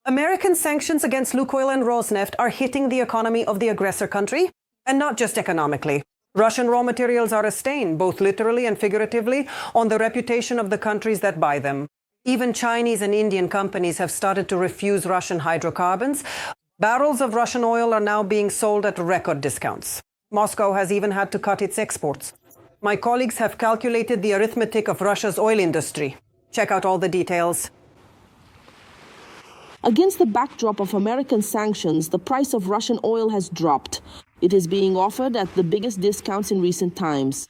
American sanctions against Lukoil and Rosneft are hitting the economy of the aggressor country, and not just economically. Russian raw materials are a stain, both literally and figuratively, on the reputation of the countries that buy them. Even Chinese and Indian companies have started to refuse Russian hydrocarbons. Barrels of Russian oil are now being sold at record discounts. Moscow has even had to cut its exports. My colleagues have calculated the arithmetic of Russia's oil industry. Check out all the details. Against the backdrop of American sanctions, the price of Russian oil has dropped. It is being offered at the biggest discounts in recent times.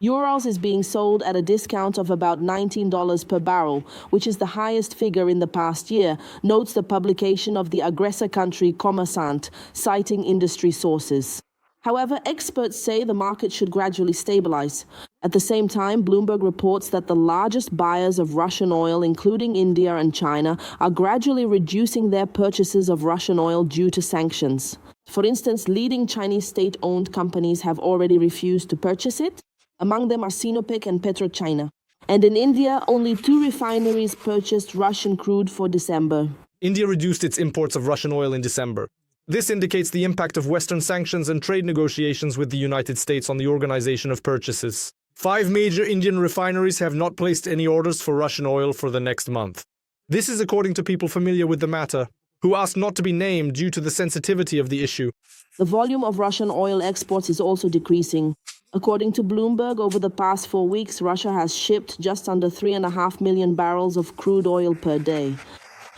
Urals is being sold at a discount of about $19 per barrel, which is the highest figure in the past year, notes the publication of the aggressor country Kommersant, citing industry sources. However, experts say the market should gradually stabilize. At the same time, Bloomberg reports that the largest buyers of Russian oil, including India and China, are gradually reducing their purchases of Russian oil due to sanctions. For instance, leading Chinese state-owned companies have already refused to purchase it. Among them are Sinopec and PetroChina. And in India, only 2 refineries purchased Russian crude for December. India reduced its imports of Russian oil in December. This indicates the impact of Western sanctions and trade negotiations with the United States on the organization of purchases. 5 major Indian refineries have not placed any orders for Russian oil for the next month. This is according to people familiar with the matter, who asked not to be named due to the sensitivity of the issue. The volume of Russian oil exports is also decreasing. According to Bloomberg, over the past 4 weeks, Russia has shipped just under 3.5 million barrels of crude oil per day.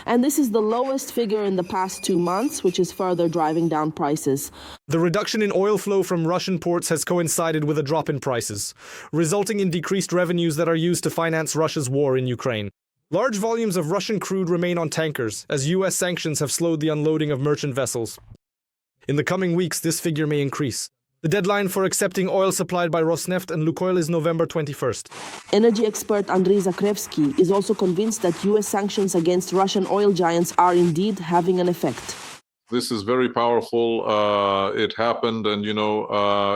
And this is the lowest figure in the past 2 months, which is further driving down prices. The reduction in oil flow from Russian ports has coincided with a drop in prices, resulting in decreased revenues that are used to finance Russia's war in Ukraine. Large volumes of Russian crude remain on tankers, as US sanctions have slowed the unloading of merchant vessels. In the coming weeks, this figure may increase. The deadline for accepting oil supplied by Rosneft and Lukoil is November 21st. Energy expert Andrei Zakrevsky is also convinced that US sanctions against Russian oil giants are indeed having an effect. This is very powerful. It happened, and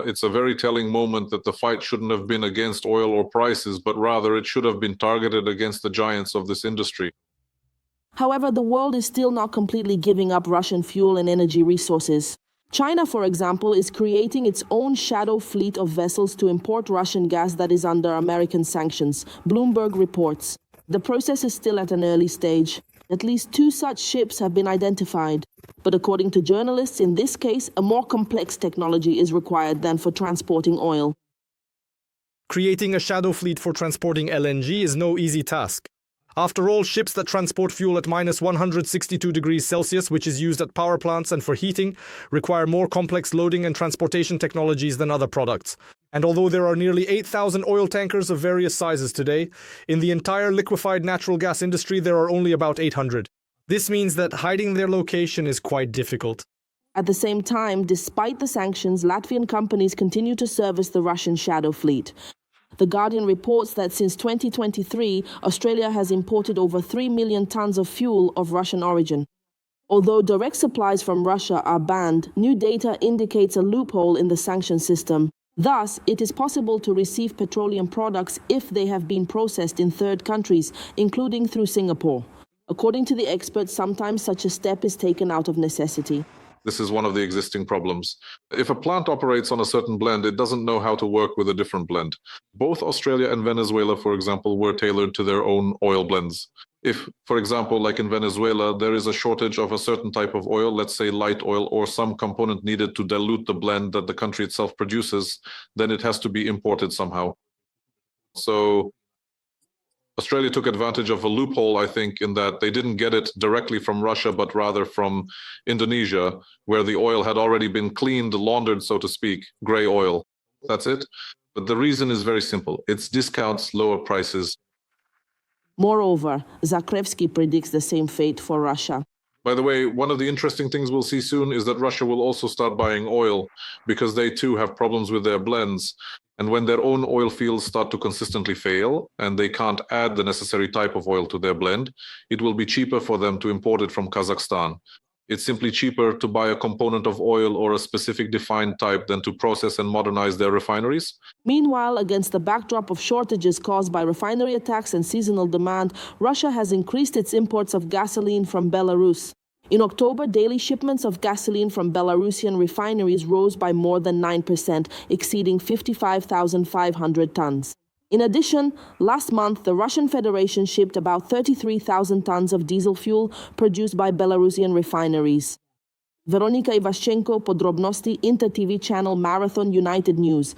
it's a very telling moment that the fight shouldn't have been against oil or prices, but rather it should have been targeted against the giants of this industry. However, the world is still not completely giving up Russian fuel and energy resources. China, for example, is creating its own shadow fleet of vessels to import Russian gas that is under American sanctions, Bloomberg reports. The process is still at an early stage. At least 2 such ships have been identified. But according to journalists, in this case, a more complex technology is required than for transporting oil. Creating a shadow fleet for transporting LNG is no easy task. After all, ships that transport fuel at minus 162 degrees Celsius, which is used at power plants and for heating, require more complex loading and transportation technologies than other products. And although there are nearly 8,000 oil tankers of various sizes today, in the entire liquefied natural gas industry there are only about 800. This means that hiding their location is quite difficult. At the same time, despite the sanctions, Latvian companies continue to service the Russian shadow fleet. The Guardian reports that since 2023, Australia has imported over 3 million tons of fuel of Russian origin. Although direct supplies from Russia are banned, new data indicates a loophole in the sanction system. Thus, it is possible to receive petroleum products if they have been processed in third countries, including through Singapore. According to the experts, sometimes such a step is taken out of necessity. This is one of the existing problems. If a plant operates on a certain blend, it doesn't know how to work with a different blend. Both Australia and Venezuela, for example, were tailored to their own oil blends. If, for example, like in Venezuela, there is a shortage of a certain type of oil, let's say light oil, or some component needed to dilute the blend that the country itself produces, then it has to be imported somehow. So Australia took advantage of a loophole, I think, in that they didn't get it directly from Russia, but rather from Indonesia, where the oil had already been cleaned, laundered, so to speak, gray oil. That's it. But the reason is very simple. It's discounts, lower prices. Moreover, Zakrevsky predicts the same fate for Russia. By the way, one of the interesting things we'll see soon is that Russia will also start buying oil because they too have problems with their blends. And when their own oil fields start to consistently fail and they can't add the necessary type of oil to their blend, it will be cheaper for them to import it from Kazakhstan. It's simply cheaper to buy a component of oil or a specific defined type than to process and modernize their refineries. Meanwhile, against the backdrop of shortages caused by refinery attacks and seasonal demand, Russia has increased its imports of gasoline from Belarus. In October, daily shipments of gasoline from Belarusian refineries rose by more than 9%, exceeding 55,500 tons. In addition, last month, the Russian Federation shipped about 33,000 tons of diesel fuel produced by Belarusian refineries. Veronika Ivashchenko, Podrobnosti, Inter TV channel Marathon, United News.